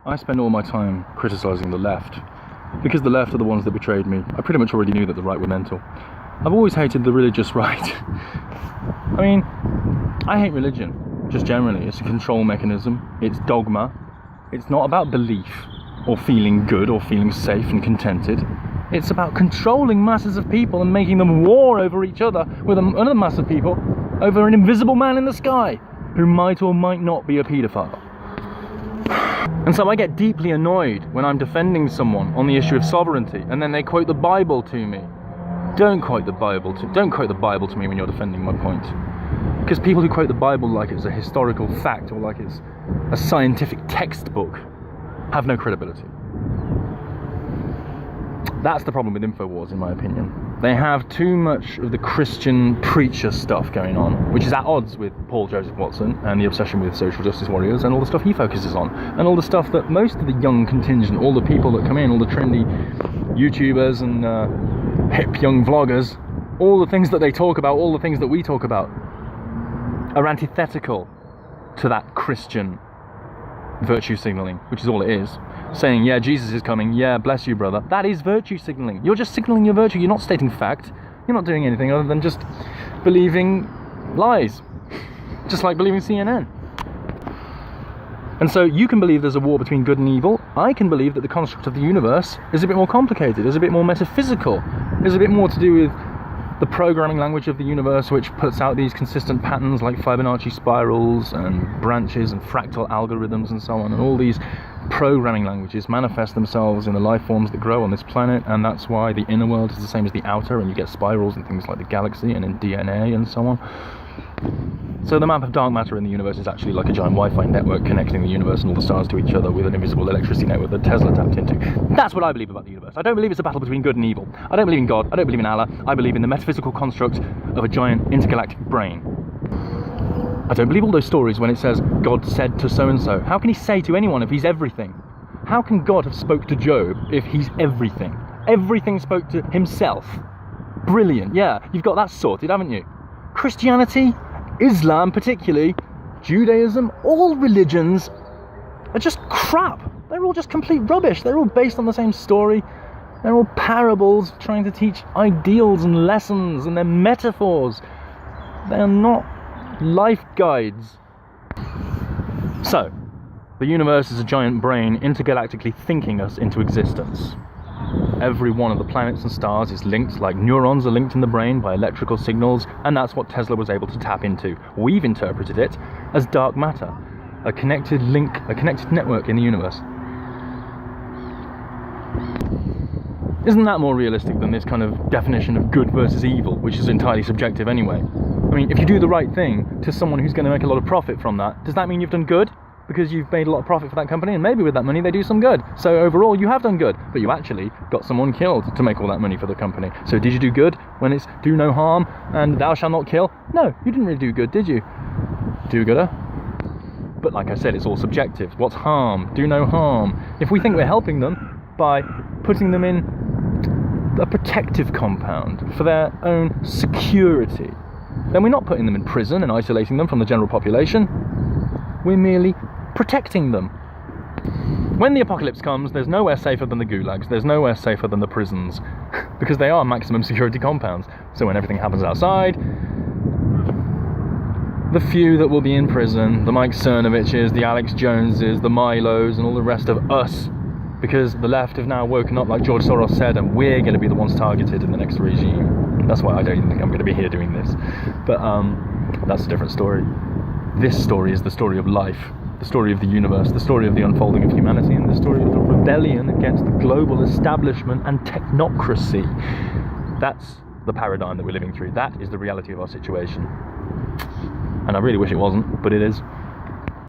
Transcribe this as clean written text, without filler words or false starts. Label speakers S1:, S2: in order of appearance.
S1: I spend all my time criticising the left, because the left are the ones that betrayed me. I pretty much already knew that the right were mental. I've always hated the religious right. I mean, I hate religion, just generally. It's a control mechanism, it's dogma. It's not about belief, or feeling good, or feeling safe and contented. It's about controlling masses of people and making them war over each other with another mass of people over an invisible man in the sky who might or might not be a paedophile. And so I get deeply annoyed when I'm defending someone on the issue of sovereignty and then they quote the Bible to me. Don't quote the Bible to me when you're defending my point. Because people who quote the Bible like it's a historical fact or like it's a scientific textbook have no credibility. That's the problem with InfoWars, in my opinion. They have too much of the Christian preacher stuff going on, which is at odds with Paul Joseph Watson and the obsession with social justice warriors and all the stuff he focuses on, and all the stuff that most of the young contingent, all the people that come in, all the trendy YouTubers and hip young vloggers, all the things that they talk about, all the things that we talk about, are antithetical to that Christian virtue signaling, which is all it is. Saying, yeah, Jesus is coming, yeah, bless you, brother. That is virtue signaling. You're just signaling your virtue. You're not stating fact. You're not doing anything other than just believing lies. Just like believing CNN. And so you can believe there's a war between good and evil. I can believe that the construct of the universe is a bit more complicated, is a bit more metaphysical, is a bit more to do with the programming language of the universe, which puts out these consistent patterns like Fibonacci spirals and branches and fractal algorithms and so on, and all these programming languages manifest themselves in the life forms that grow on this planet, and that's why the inner world is the same as the outer, and you get spirals in things like the galaxy and in DNA and so on. So the map of dark matter in the universe is actually like a giant Wi-Fi network connecting the universe and all the stars to each other with an invisible electricity network that Tesla tapped into. That's what I believe about the universe. I don't believe it's a battle between good and evil. I don't believe in God. I don't believe in Allah. I believe in the metaphysical construct of a giant intergalactic brain. I don't believe all those stories when it says God said to so-and-so. How can he say to anyone if he's everything? How can God have spoke to Job if he's everything? Everything spoke to himself. Brilliant. Yeah, you've got that sorted, haven't you? Christianity, Islam particularly, Judaism, all religions are just crap. They're all just complete rubbish. They're all based on the same story. They're all parables trying to teach ideals and lessons, and they're metaphors. They're not life guides. So, the universe is a giant brain intergalactically thinking us into existence. Every one of the planets and stars is linked like neurons are linked in the brain by electrical signals, and that's what Tesla was able to tap into. We've interpreted it as dark matter, a connected link, a connected network in the universe. Isn't that more realistic than this kind of definition of good versus evil, which is entirely subjective anyway? I mean, if you do the right thing to someone who's going to make a lot of profit from that, does that mean you've done good? Because you've made a lot of profit for that company, and maybe with that money they do some good. So overall you have done good, but you actually got someone killed to make all that money for the company. So did you do good when it's do no harm and thou shalt not kill? No, you didn't really do good, did you? Do-gooder? But like I said, it's all subjective. What's harm? Do no harm. If we think we're helping them by putting them in a protective compound for their own security, then we're not putting them in prison and isolating them from the general population. We're merely protecting them. When the apocalypse comes, there's nowhere safer than the gulags, there's nowhere safer than the prisons, because they are maximum security compounds. So when everything happens outside, the few that will be in prison, the Mike Cernoviches, the Alex Joneses, the Milos, and all the rest of us, because the left have now woken up, like George Soros said, and we're going to be the ones targeted in the next regime. That's why I don't even think I'm going to be here doing this. But that's a different story. This story is the story of life, the story of the universe, the story of the unfolding of humanity, and the story of the rebellion against the global establishment and technocracy. That's the paradigm that we're living through. That is the reality of our situation. And I really wish it wasn't, but it is.